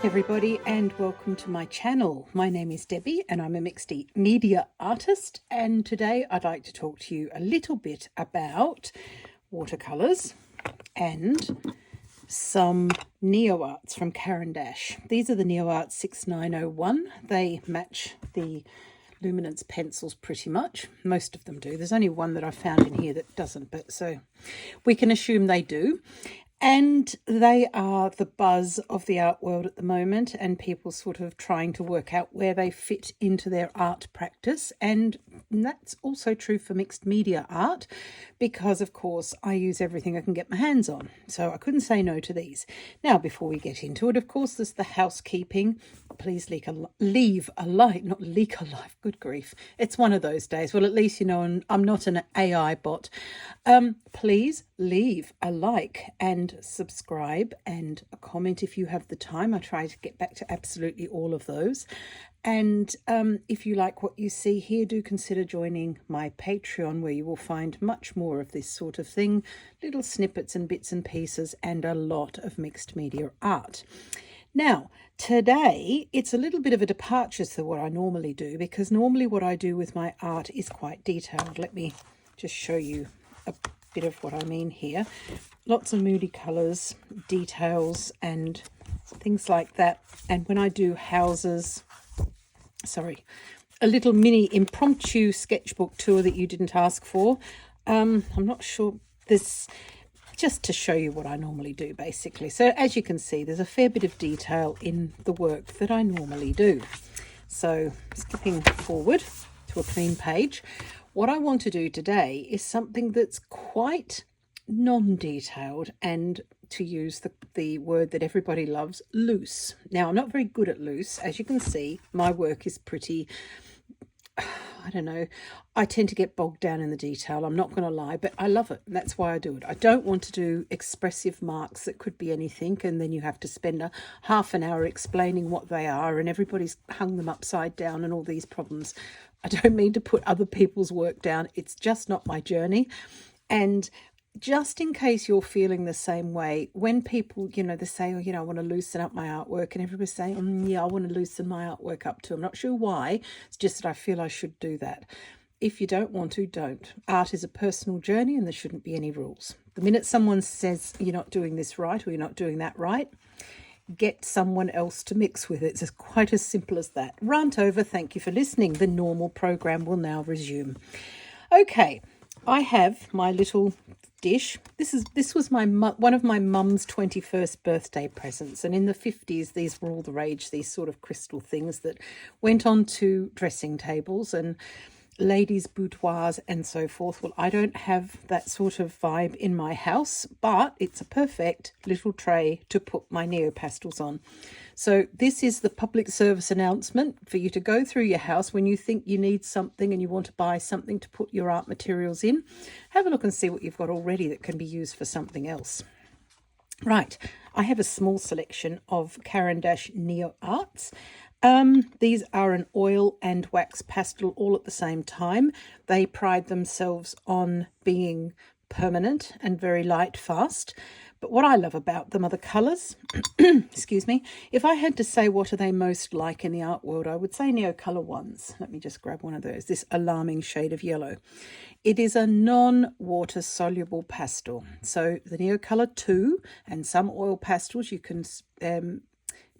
Everybody, and welcome to my channel. My name is Debbie and I'm a mixed media artist, and today I'd like to talk to you a little bit about watercolors and some Neoarts from Caran. These are the Neoarts 6901. They match the luminance pencils pretty much. Most of them do. There's only one that I found in here that doesn't, but so we can assume they do. And they are the buzz of the art world at the moment, and people sort of trying to work out where they fit into their art practice. And that's also true for mixed media art, because of course I use everything I can get my hands on. So I couldn't say no to these. Now, before we get into it, of course, there's the housekeeping. Please leave a like, not leak a life. Good grief. It's one of those days. Well, at least you know I'm not an AI bot. Please leave a like and subscribe and a comment if you have the time. I try to get back to absolutely all of those. And if you like what you see here, do consider joining my Patreon, where you will find much more of this sort of thing, little snippets and bits and pieces, and a lot of mixed media art. Now, today, it's a little bit of a departure to what I normally do, because normally what I do with my art is quite detailed. Let me just show you a bit of what I mean here. Lots of moody colours, details and things like that. And when I do houses, a little mini impromptu sketchbook tour that you didn't ask for. I'm not sure, this just to show you what I normally do, basically. So as you can see, there's a fair bit of detail in the work that I normally do. So skipping forward to a clean page, what I want to do today is something that's quite non-detailed, and to use the word that everybody loves, loose. Now, I'm not very good at loose. As you can see, my work is pretty, I don't know, I tend to get bogged down in the detail. I'm not going to lie, but I love it. And that's why I do it. I don't want to do expressive marks that could be anything, and then you have to spend a half an hour explaining what they are, and everybody's hung them upside down and all these problems. I don't mean to put other people's work down. It's just not my journey. And just in case you're feeling the same way, when people, they say, I want to loosen up my artwork, and everybody's saying, yeah, I want to loosen my artwork up too. I'm not sure why. It's just that I feel I should do that. If you don't want to, don't. Art is a personal journey, and there shouldn't be any rules. The minute someone says you're not doing this right or you're not doing that right, get someone else to mix with it. It's quite as simple as that. Rant over. Thank you for listening. The normal program will now resume. Okay, I have my little dish. This was one of my mum's 21st birthday presents, and in the 50s these were all the rage, these sort of crystal things that went onto dressing tables and ladies' boudoirs and so forth. Well, I don't have that sort of vibe in my house, but it's a perfect little tray to put my neopastels on. So this is the public service announcement for you to go through your house when you think you need something and you want to buy something to put your art materials in. Have a look and see what you've got already that can be used for something else. Right, I have a small selection of Caran Neoarts. These are an oil and wax pastel all at the same time. They pride themselves on being permanent and very light fast. But what I love about them are the colours. Excuse me. If I had to say what are they most like in the art world, I would say Neocolor ones. Let me just grab one of those. This alarming shade of yellow. It is a non-water soluble pastel. So the Neocolor 2 and some oil pastels you can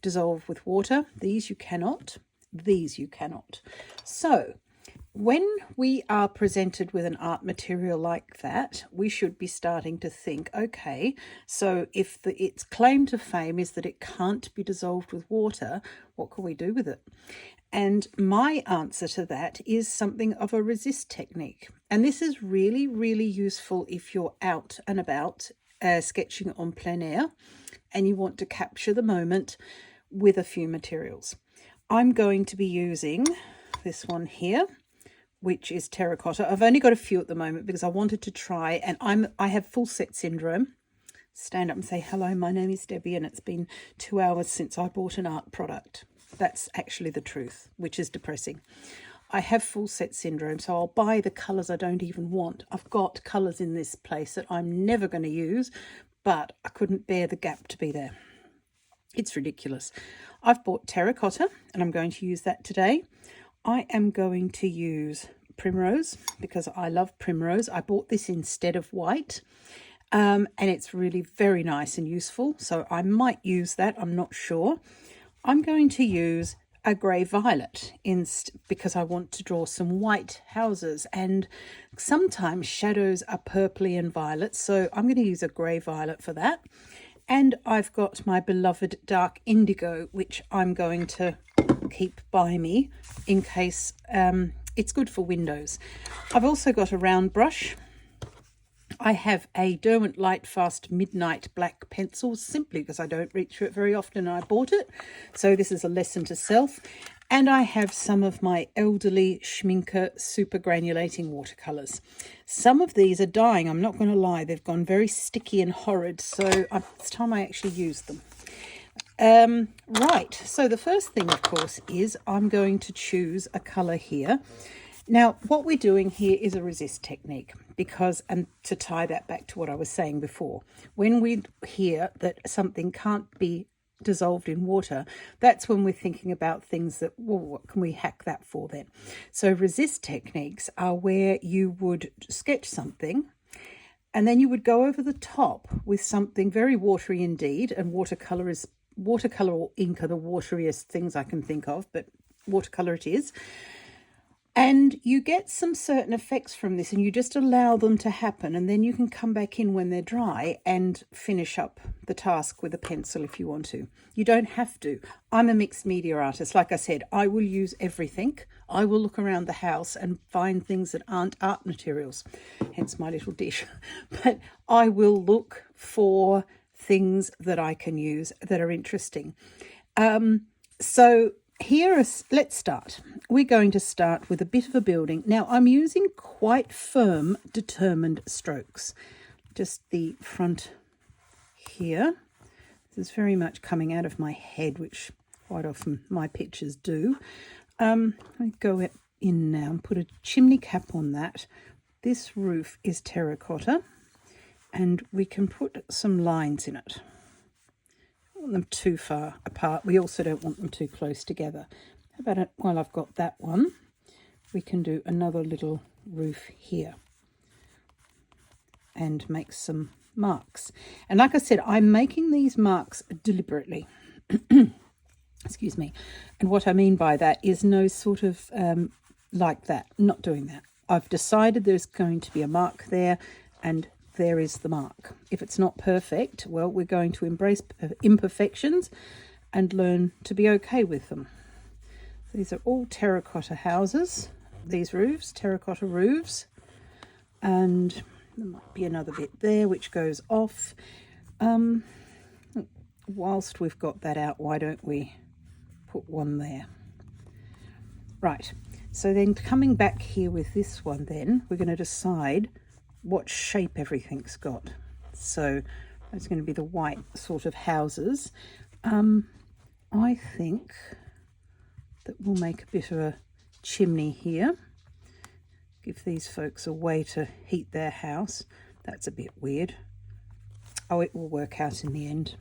dissolve with water. These you cannot. These you cannot. So when we are presented with an art material like that, we should be starting to think, okay, so if its claim to fame is that it can't be dissolved with water, what can we do with it? And my answer to that is something of a resist technique. And this is really, really useful if you're out and about sketching on plein air and you want to capture the moment with a few materials. I'm going to be using this one here, which is terracotta. I've only got a few at the moment because I wanted to try, and I have full set syndrome. Stand up and say, hello, my name is Debbie, and it's been 2 hours since I bought an art product. That's actually the truth, which is depressing. I have full set syndrome, so I'll buy the colours I don't even want. I've got colours in this place that I'm never going to use, but I couldn't bear the gap to be there. It's ridiculous. I've bought terracotta and I'm going to use that today. I am going to use primrose because I love primrose. I bought this instead of white, and it's really very nice and useful, so I might use that. I'm not sure. I'm going to use a grey violet because I want to draw some white houses, and sometimes shadows are purpley and violet, so I'm going to use a grey violet for that. And I've got my beloved dark indigo, which I'm going to keep by me in case it's good for windows. I've also got a round brush. I have a Derwent Lightfast Midnight Black pencil simply because I don't reach for it very often and I bought it. So this is a lesson to self. And I have some of my Elderly Schminker super granulating watercolours. Some of these are dying, I'm not going to lie. They've gone very sticky and horrid, so it's time I actually use them. Right, so the first thing, of course, is I'm going to choose a colour here. Now, what we're doing here is a resist technique because, and to tie that back to what I was saying before, when we hear that something can't be dissolved in water, that's when we're thinking about things that, well, what can we hack that for then? So resist techniques are where you would sketch something and then you would go over the top with something very watery indeed, and watercolor or ink are the wateriest things I can think of, but watercolor it is. And you get some certain effects from this and you just allow them to happen, and then you can come back in when they're dry and finish up the task with a pencil if you want to. You don't have to. I'm a mixed media artist. Like I said, I will use everything. I will look around the house and find things that aren't art materials, hence my little dish. But I will look for things that I can use that are interesting. Let's start. We're going to start with a bit of a building. Now, I'm using quite firm, determined strokes. Just the front here. This is very much coming out of my head, which quite often my pictures do. Let me go in now and put a chimney cap on that. This roof is terracotta, and we can put some lines in it. Want them too far apart. We also don't want them too close together. How about it? While I've got that one, we can do another little roof here and make some marks. And like I said, I'm making these marks deliberately. Excuse me. And what I mean by that is no sort of like that, not doing that. I've decided there's going to be a mark there, and there is the mark. If it's not perfect, well, we're going to embrace imperfections and learn to be okay with them. These are all terracotta houses, these roofs, terracotta roofs, and there might be another bit there which goes off. Whilst we've got that out, why don't we put one there? Right, so then coming back here with this one, then we're going to decide what shape everything's got. So it's going to be the white sort of houses. I think that we'll make a bit of a chimney here. Give these folks a way to heat their house. That's a bit weird. Oh, it will work out in the end.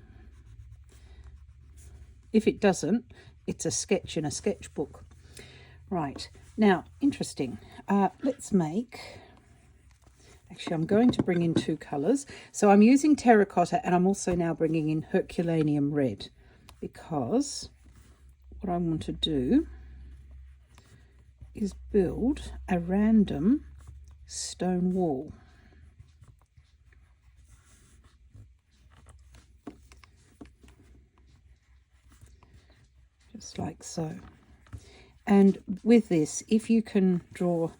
If it doesn't, it's a sketch in a sketchbook. Right, now, interesting. Let's make... Actually, I'm going to bring in two colours. So I'm using terracotta, and I'm also now bringing in Herculaneum red, because what I want to do is build a random stone wall. Just like so. And with this, if you can draw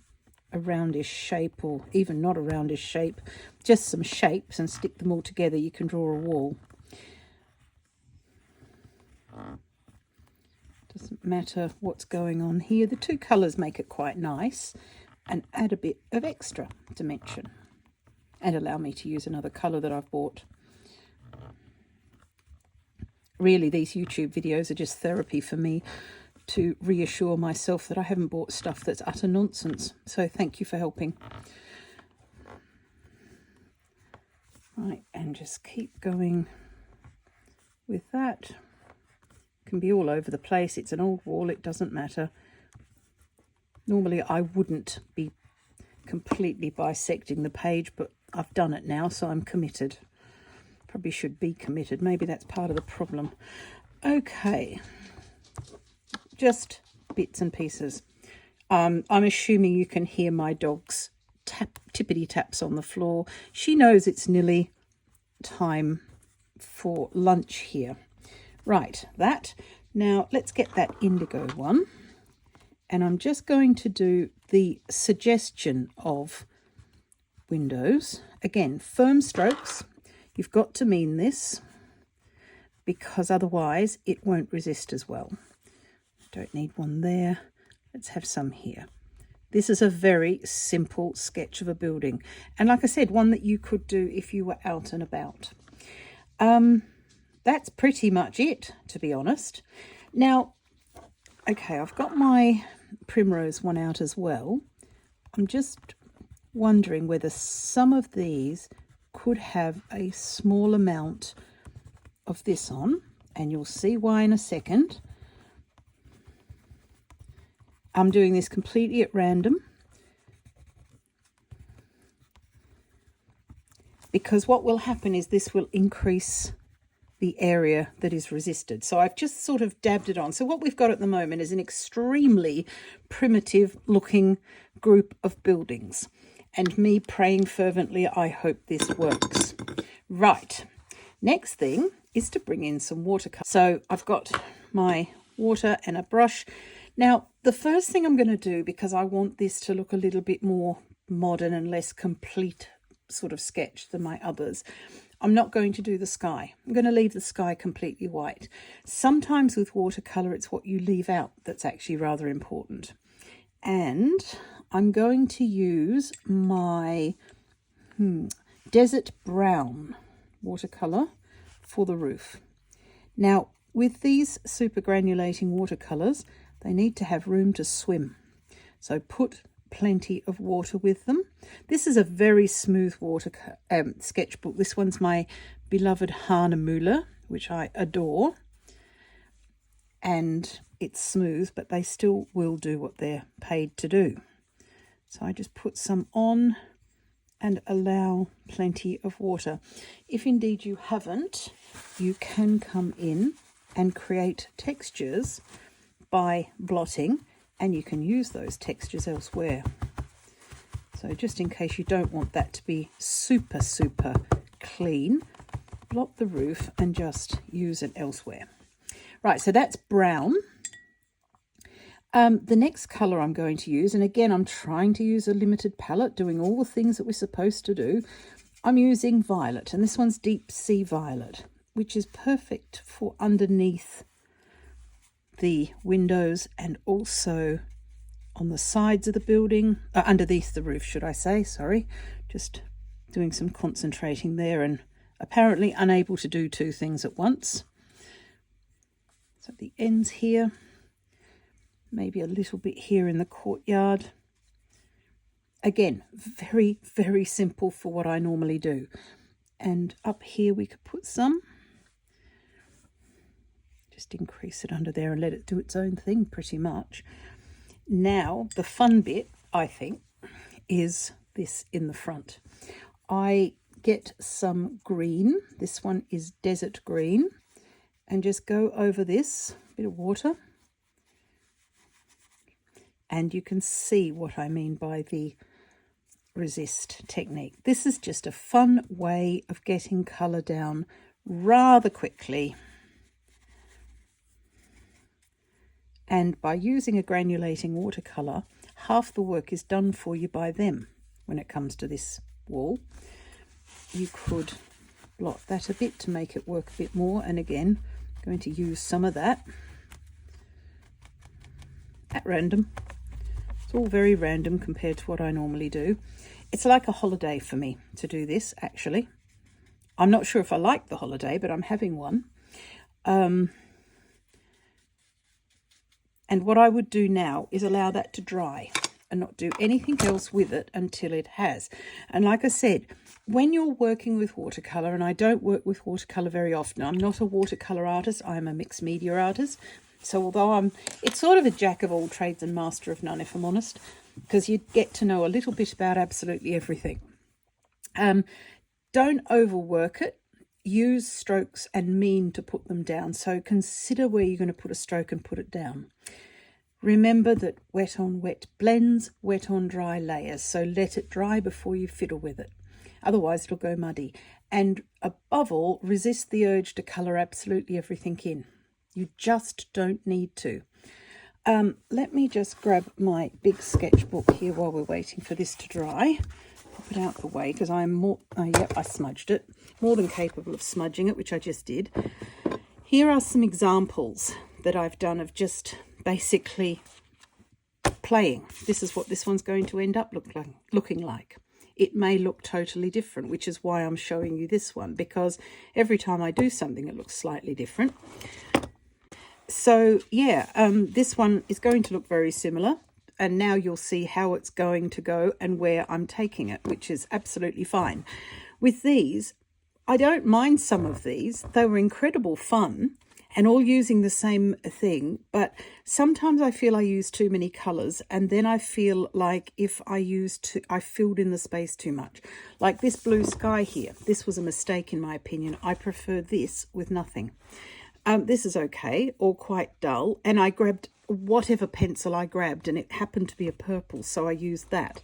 a roundish shape, or even not a roundish shape, just some shapes and stick them all together, you can draw a wall. Doesn't matter what's going on here. The two colours make it quite nice and add a bit of extra dimension and allow me to use another colour that I've bought. Really, these YouTube videos are just therapy for me, to reassure myself that I haven't bought stuff that's utter nonsense. So thank you for helping. Right, and just keep going with that. Can be all over the place. It's an old wall, it doesn't matter. Normally I wouldn't be completely bisecting the page, but I've done it now, so I'm committed. Probably should be committed. Maybe that's part of the problem. Okay, just bits and pieces. I'm assuming you can hear my dog's tippity taps on the floor. She knows it's nearly time for lunch here. Right, that. Now let's get that indigo one. And I'm just going to do the suggestion of windows. Again, firm strokes. You've got to mean this, because otherwise it won't resist as well. Don't need one there. Let's have some here. This is a very simple sketch of a building. And like I said, one that you could do if you were out and about. That's pretty much it, to be honest. Now, okay, I've got my primrose one out as well. I'm just wondering whether some of these could have a small amount of this on, and you'll see why in a second. I'm doing this completely at random because what will happen is this will increase the area that is resisted. So I've just sort of dabbed it on. So what we've got at the moment is an extremely primitive looking group of buildings, and me praying fervently, I hope this works. Right, next thing is to bring in some watercolor. So I've got my water and a brush. Now, the first thing I'm going to do, because I want this to look a little bit more modern and less complete sort of sketch than my others, I'm not going to do the sky. I'm going to leave the sky completely white. Sometimes with watercolor, it's what you leave out that's actually rather important. And I'm going to use my Desert Brown watercolor for the roof. Now, with these super granulating watercolors, they need to have room to swim. So put plenty of water with them. This is a very smooth water sketchbook. This one's my beloved Hahnemühle, which I adore. And it's smooth, but they still will do what they're paid to do. So I just put some on and allow plenty of water. If indeed you haven't, you can come in and create textures by blotting, and you can use those textures elsewhere. So just in case you don't want that to be super clean, blot the roof and just use it elsewhere. Right, so that's brown. The next colour I'm going to use, and again I'm trying to use a limited palette, doing all the things that we're supposed to do. I'm using violet, and this one's Deep Sea Violet, which is perfect for underneath the windows and also on the sides of the building, underneath the roof, should I say, sorry. Just doing some concentrating there and apparently unable to do two things at once. So the ends here, maybe a little bit here in the courtyard. Again, very simple for what I normally do. And up here we could put some. Just increase it under there and let it do its own thing pretty much. Now, the fun bit, I think, is this in the front. I get some green. This one is desert green. And just go over this, bit of water. And you can see what I mean by the resist technique. This is just a fun way of getting colour down rather quickly. And by using a granulating watercolour, half the work is done for you by them when it comes to this wall. You could blot that a bit to make it work a bit more. And again, I'm going to use some of that at random. It's all very random compared to what I normally do. It's like a holiday for me to do this, actually. I'm not sure if I like the holiday, but I'm having one. And what I would do now is allow that to dry and not do anything else with it until it has. And like I said, when you're working with watercolor, and I don't work with watercolor very often, I'm not a watercolor artist, I'm a mixed media artist. So although it's sort of a jack of all trades and master of none, if I'm honest, because you get to know a little bit about absolutely everything. Don't overwork it. Use strokes and mean to put them down. So consider where you're going to put a stroke and put it down. Remember that wet on wet blends, wet on dry layers. So let it dry before you fiddle with it. Otherwise it'll go muddy. And above all, resist the urge to colour absolutely everything in. You just don't need to. Let me just grab my big sketchbook here while we're waiting for this to dry. Pop it out the way because I'm more, yep, I smudged it. More than capable of smudging it, which I just did. Here are some examples that I've done of just basically playing. This is what this one's going to end up looking like. It may look totally different, which is why I'm showing you this one, because every time I do something it looks slightly different. So yeah, this one is going to look very similar, and now you'll see how it's going to go and where I'm taking it, which is absolutely fine. With these, I don't mind some of these. They were incredible fun and all using the same thing, but sometimes I feel I use too many colours, and then I feel like if I filled in the space too much. Like this blue sky here, this was a mistake in my opinion. I prefer this with nothing. This is okay, or quite dull, and I grabbed whatever pencil I grabbed, and it happened to be a purple, so I used that.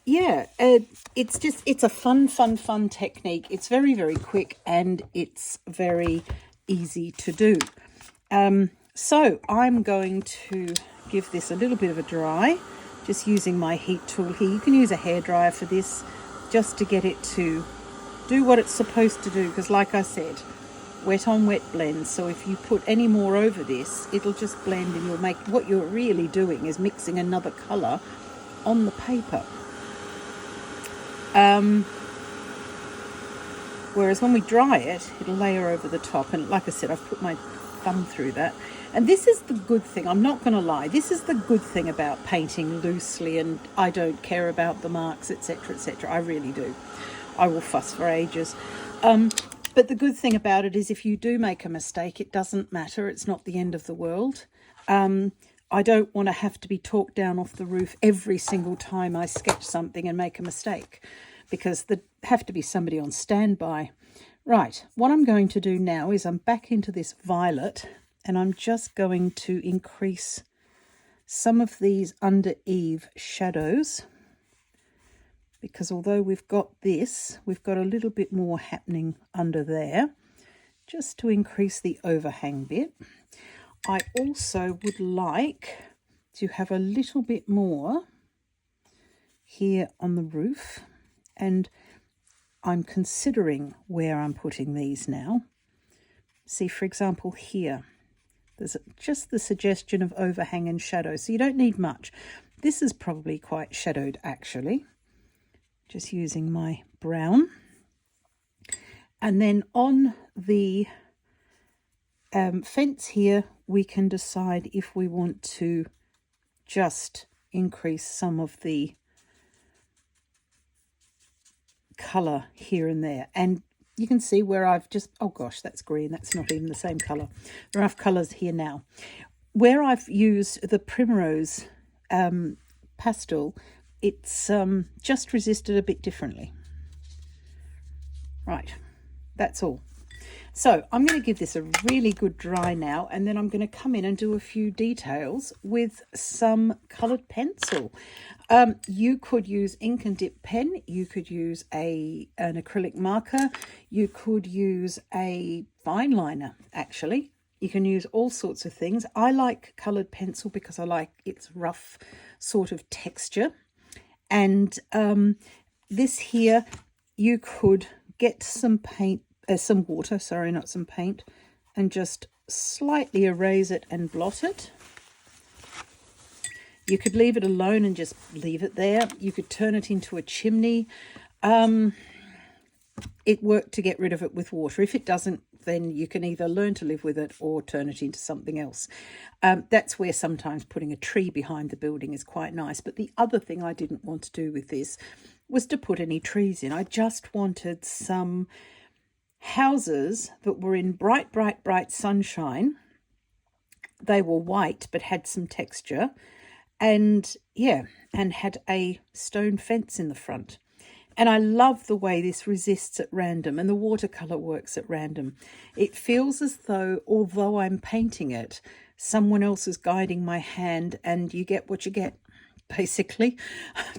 Yeah, it's a fun technique. It's very, very quick, and it's very easy to do. So I'm going to give this a little bit of a dry, just using my heat tool here. You can use a hairdryer for this, just to get it to do what it's supposed to do, because like I said, wet on wet blends. So if you put any more over this, it'll just blend, and you'll make, what you're really doing is mixing another colour on the paper. Whereas when we dry it, it'll layer over the top. And like I said, I've put my thumb through that. And this is the good thing, I'm not going to lie, this is the good thing about painting loosely, and I don't care about the marks, etc, etc. I really do. I will fuss for ages. But the good thing about it is if you do make a mistake, it doesn't matter. It's not the end of the world. I don't want to have to be talked down off the roof every single time I sketch something and make a mistake, because there have to be somebody on standby. Right, what I'm going to do now is I'm back into this violet, and I'm just going to increase some of these under eave shadows, because although we've got this, we've got a little bit more happening under there, just to increase the overhang bit. I also would like to have a little bit more here on the roof, and I'm considering where I'm putting these now. See, for example, here, there's just the suggestion of overhang and shadow, so you don't need much. This is probably quite shadowed, actually. Just using my brown. And then on the fence here, we can decide if we want to just increase some of the colour here and there. And you can see where I've just, oh gosh, that's green, that's not even the same colour. There are enough colours here now. Where I've used the primrose pastel, it's just resisted a bit differently. Right, that's all. So I'm going to give this a really good dry now, and then I'm going to come in and do a few details with some coloured pencil. You could use ink and dip pen, you could use an acrylic marker, you could use a fine liner actually. You can use all sorts of things. I like coloured pencil because I like its rough sort of texture. And this here, you could get some paint, some water, sorry, not some paint, and just slightly erase it and blot it. You could leave it alone and just leave it there. You could turn it into a chimney. It worked to get rid of it with water. If it doesn't, then you can either learn to live with it or turn it into something else. That's where sometimes putting a tree behind the building is quite nice. But the other thing I didn't want to do with this was to put any trees in. I just wanted some houses that were in bright, bright, bright sunshine. They were white but had some texture, and had a stone fence in the front. And I love the way this resists at random, and the watercolor works at random. It feels as though, although I'm painting it, someone else is guiding my hand, and you get what you get, basically,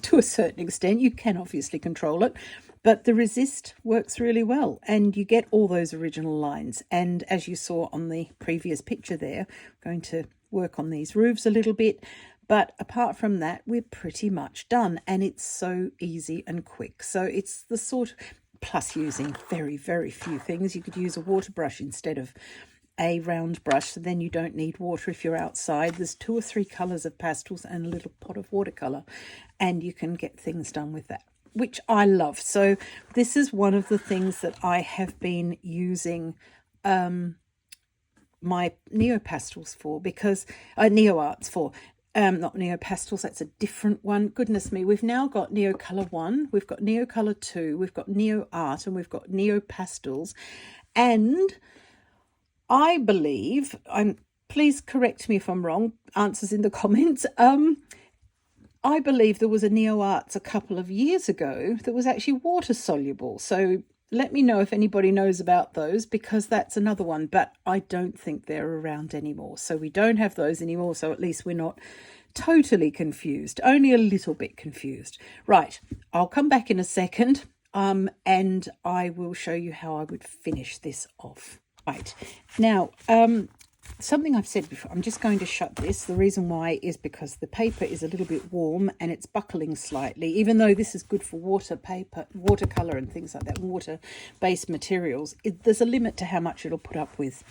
to a certain extent. You can obviously control it, but the resist works really well, and you get all those original lines. And as you saw on the previous picture there, I'm going to work on these roofs a little bit. But apart from that, we're pretty much done, and it's so easy and quick. So it's the sort of, plus using very, very few things. You could use a water brush instead of a round brush, so then you don't need water if you're outside. There's 2 or 3 colours of pastels and a little pot of watercolour, and you can get things done with that, which I love. So this is one of the things that I have been using my Neopastels for, because Neoarts for. Not Neopastels, that's a different one. Goodness me, we've now got Neocolor 1, we've got Neocolor 2, we've got Neoart, and we've got Neopastels. And I believe, please correct me if I'm wrong, answers in the comments. I believe there was a Neoarts a couple of years ago that was actually water soluble. So let me know if anybody knows about those, because that's another one, but I don't think they're around anymore. So we don't have those anymore, so at least we're not totally confused, only a little bit confused. Right, I'll come back in a second, and I will show you how I would finish this off. Right, now, something I've said before, I'm just going to shut this. The reason why is because the paper is a little bit warm and it's buckling slightly, even though this is good for watercolor and things like that, water-based materials. There's a limit to how much it'll put up with.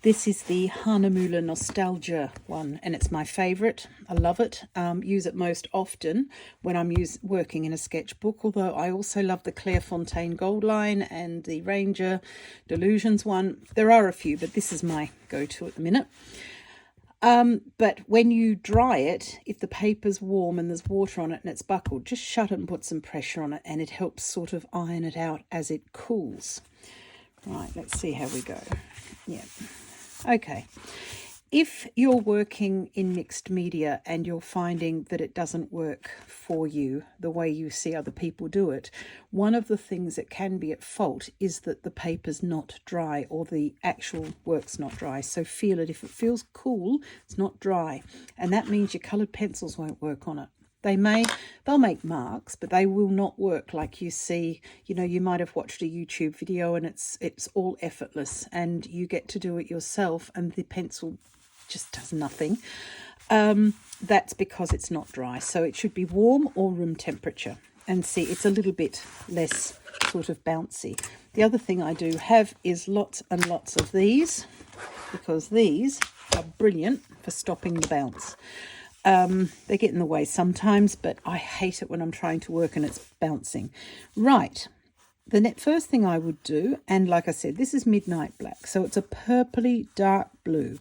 This is the Hahnemühle Nostalgia one, and it's my favorite. I love it. Use it most often when I'm working in a sketchbook, although I also love the Clairefontaine Gold Line and the Ranger Delusions one. There are a few, but this is my go-to at the minute. But when you dry it, if the paper's warm and there's water on it and it's buckled, just shut it and put some pressure on it, and it helps sort of iron it out as it cools. Right, let's see how we go. Yeah, okay. If you're working in mixed media and you're finding that it doesn't work for you the way you see other people do it, one of the things that can be at fault is that the paper's not dry, or the actual work's not dry. So feel it. If it feels cool, it's not dry. And that means your coloured pencils won't work on it. They'll make marks, but they will not work like you see. You know, you might have watched a YouTube video and it's all effortless, and you get to do it yourself and the pencil just does nothing. That's because it's not dry. So it should be warm or room temperature. And see, it's a little bit less sort of bouncy. The other thing I do have is lots and lots of these, because these are brilliant for stopping the bounce. They get in the way sometimes, but I hate it when I'm trying to work and it's bouncing. Right, the first thing I would do, and like I said, this is Midnight Black, so it's a purpley dark blue.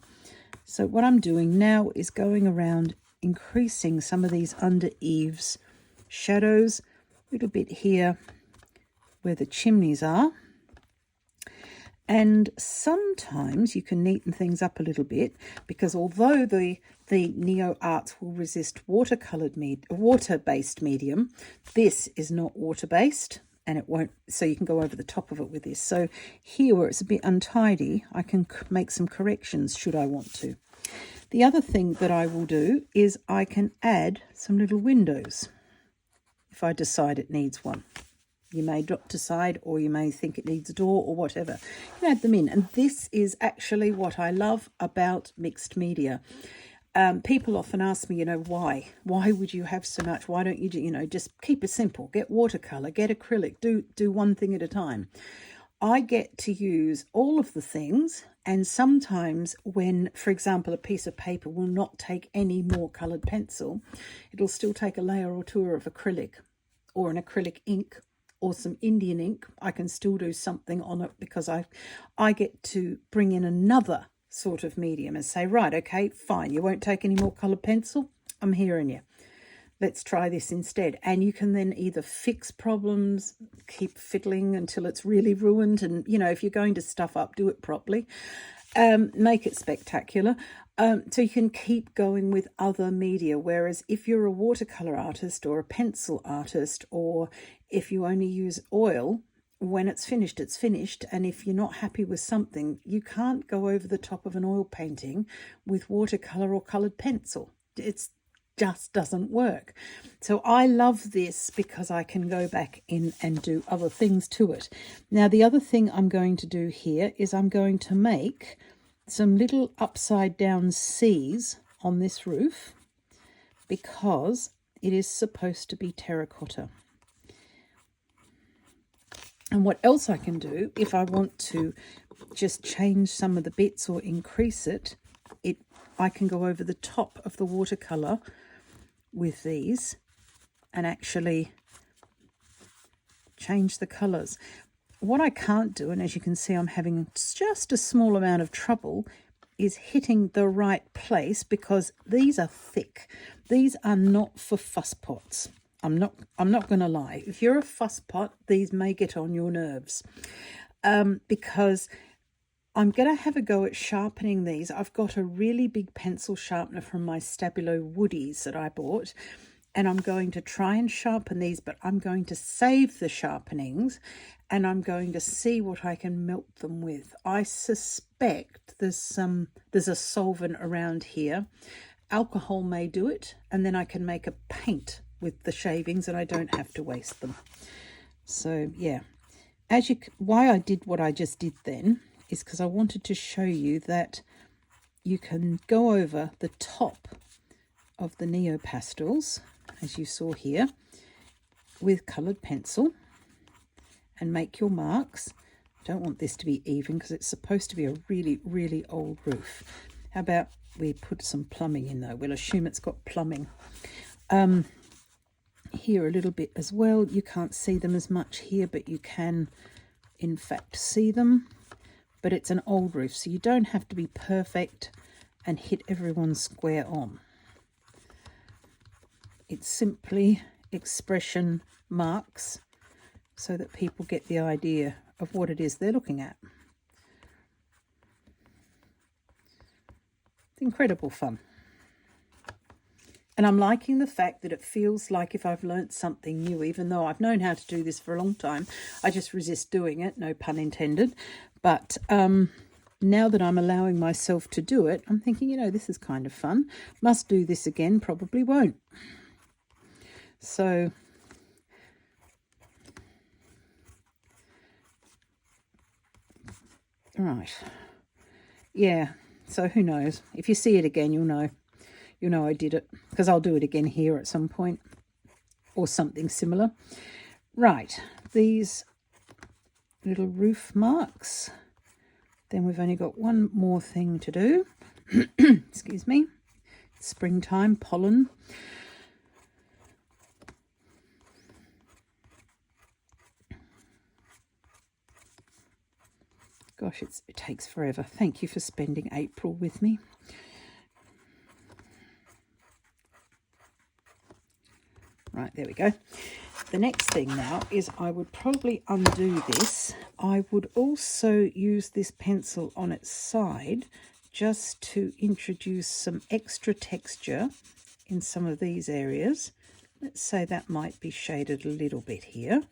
So what I'm doing now is going around increasing some of these under eaves shadows, a little bit here where the chimneys are. And sometimes you can neaten things up a little bit, because although the Neoarts will resist water-based medium, this is not water-based, and it won't, so you can go over the top of it with this. So here where it's a bit untidy, I can make some corrections should I want to. The other thing that I will do is I can add some little windows if I decide it needs one. You may decide, or you may think it needs a door or whatever. You can add them in. And this is actually what I love about mixed media. People often ask me, why? Why would you have so much? Why don't you, just keep it simple. Get watercolor, get acrylic, do one thing at a time. I get to use all of the things, and sometimes when, for example, a piece of paper will not take any more coloured pencil, it'll still take a layer or two of acrylic or an acrylic ink or some Indian ink, I can still do something on it, because I get to bring in another sort of medium and say, right, okay, fine, you won't take any more coloured pencil, I'm hearing you. Let's try this instead. And you can then either fix problems, keep fiddling until it's really ruined. And, you know, if you're going to stuff up, do it properly. Make it spectacular. So you can keep going with other media. Whereas if you're a watercolor artist or a pencil artist, or if you only use oil, when it's finished, it's finished. And if you're not happy with something, you can't go over the top of an oil painting with watercolor or colored pencil. It's just doesn't work. So I love this because I can go back in and do other things to it. Now, the other thing I'm going to do here is I'm going to make some little upside down C's on this roof, because it is supposed to be terracotta. And what else I can do, if I want to just change some of the bits or increase it, I can go over the top of the watercolor with these and actually change the colors. What I can't do, and as you can see I'm having just a small amount of trouble, is hitting the right place, because these are thick. These are not for fuss pots. I'm not going to lie. If you're a fuss pot, these may get on your nerves, because I'm going to have a go at sharpening these. I've got a really big pencil sharpener from my Stabilo Woodies that I bought, and I'm going to try and sharpen these, but I'm going to save the sharpenings, and I'm going to see what I can melt them with. I suspect there's a solvent around here. Alcohol may do it, and then I can make a paint with the shavings and I don't have to waste them. So yeah, why I did what I just did then is because I wanted to show you that you can go over the top of the Neo pastels, as you saw here, with coloured pencil and make your marks. I don't want this to be even because it's supposed to be a really, really old roof. How about we put some plumbing in though? We'll assume it's got plumbing. Here a little bit as well. You can't see them as much here, but you can in fact see them. But it's an old roof, so you don't have to be perfect and hit everyone square on. It's simply expression marks so that people get the idea of what it is they're looking at. It's incredible fun. And I'm liking the fact that it feels like if I've learnt something new, even though I've known how to do this for a long time, I just resist doing it, no pun intended. But now that I'm allowing myself to do it, I'm thinking, you know, this is kind of fun. Must do this again, probably won't. So right. Yeah, so who knows? If you see it again, you'll know. You'll know I did it, because I'll do it again here at some point or something similar. Right, these little roof marks. Then we've only got one more thing to do. Excuse me. Springtime, pollen. Gosh, it takes forever. Thank you for spending April with me. Right, there we go. The next thing now is I would probably undo this. I would also use this pencil on its side just to introduce some extra texture in some of these areas. Let's say that might be shaded a little bit here.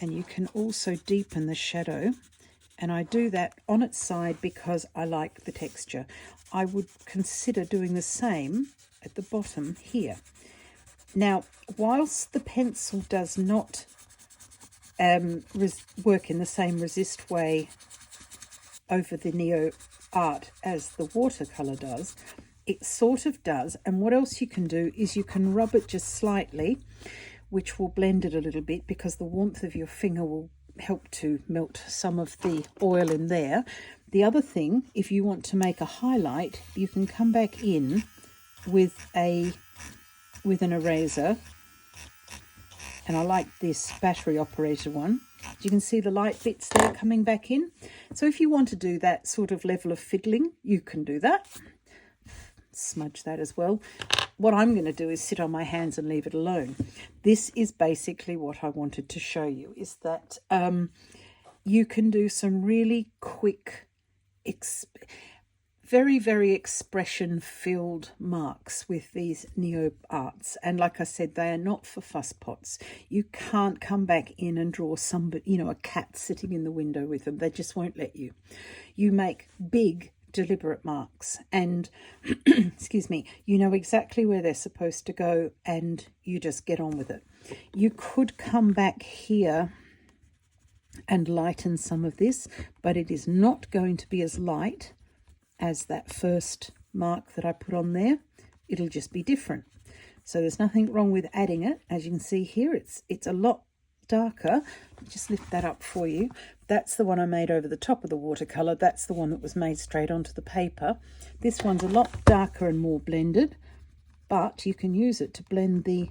And you can also deepen the shadow. And I do that on its side because I like the texture. I would consider doing the same at the bottom here. Now, whilst the pencil does not work in the same resist way over the Neo Art as the watercolour does, it sort of does. And what else you can do is you can rub it just slightly, which will blend it a little bit, because the warmth of your finger will help to melt some of the oil in there. The other thing, if you want to make a highlight, you can come back in with an eraser and I like this battery operated one. You can see the light bits there coming back in. So if you want to do that sort of level of fiddling, you can do that. Smudge that as well. What I'm going to do is sit on my hands and leave it alone. This is basically what I wanted to show you, is that you can do some really quick, very, very expression-filled marks with these Neoarts. And like I said, they are not for fuss pots. You can't come back in and draw somebody, you know, a cat sitting in the window with them. They just won't let you. You make big, deliberate marks, and excuse me, you know exactly where they're supposed to go, and you just get on with it. You could come back here and lighten some of this, but it is not going to be as light as that first mark that I put on there. It'll just be different. So there's nothing wrong with adding it. As you can see here, it's a lot darker. Just lift that up for you. That's the one I made over the top of the watercolor. That's the one that was made straight onto the paper. This one's a lot darker and more blended, but you can use it to blend the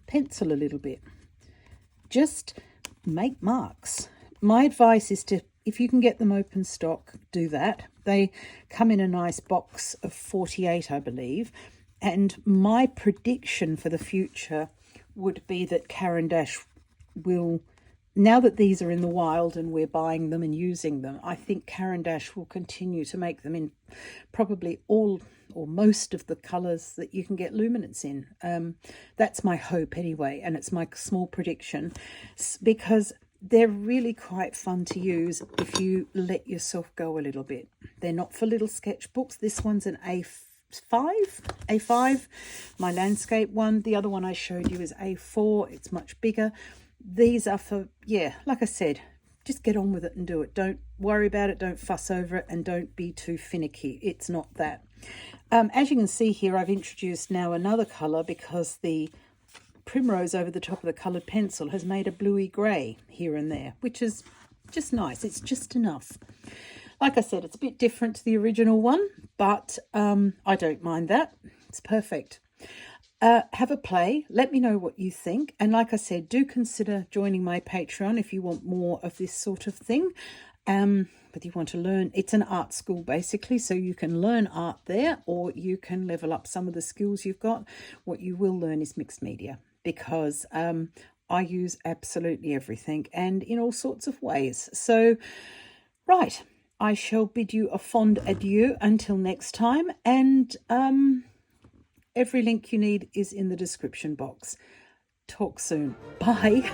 pencil a little bit. Just make marks. My advice is to, if you can get them open stock, do that. They come in a nice box of 48, I believe. And my prediction for the future would be that Caran will, now that these are in the wild and we're buying them and using them, I think Caran will continue to make them in probably all or most of the colours that you can get luminance in. That's my hope anyway, and it's my small prediction, because they're really quite fun to use if you let yourself go a little bit. They're not for little sketchbooks. This one's an A5, my landscape one. The other one I showed you is A4. It's much bigger. These are for, yeah, like I said, just get on with it and do it. Don't worry about it. Don't fuss over it, and don't be too finicky. It's not that. As you can see here, I've introduced now another colour, because the primrose over the top of the coloured pencil has made a bluey grey here and there, which is just nice. It's just enough. Like I said, it's a bit different to the original one, but I don't mind that. It's perfect. Have a play. Let me know what you think. And like I said, do consider joining my Patreon if you want more of this sort of thing. But you want to learn, it's an art school basically, so you can learn art there, or you can level up some of the skills you've got. What you will learn is mixed media, because I use absolutely everything and in all sorts of ways. So, right, I shall bid you a fond adieu until next time, and every link you need is in the description box. Talk soon. Bye.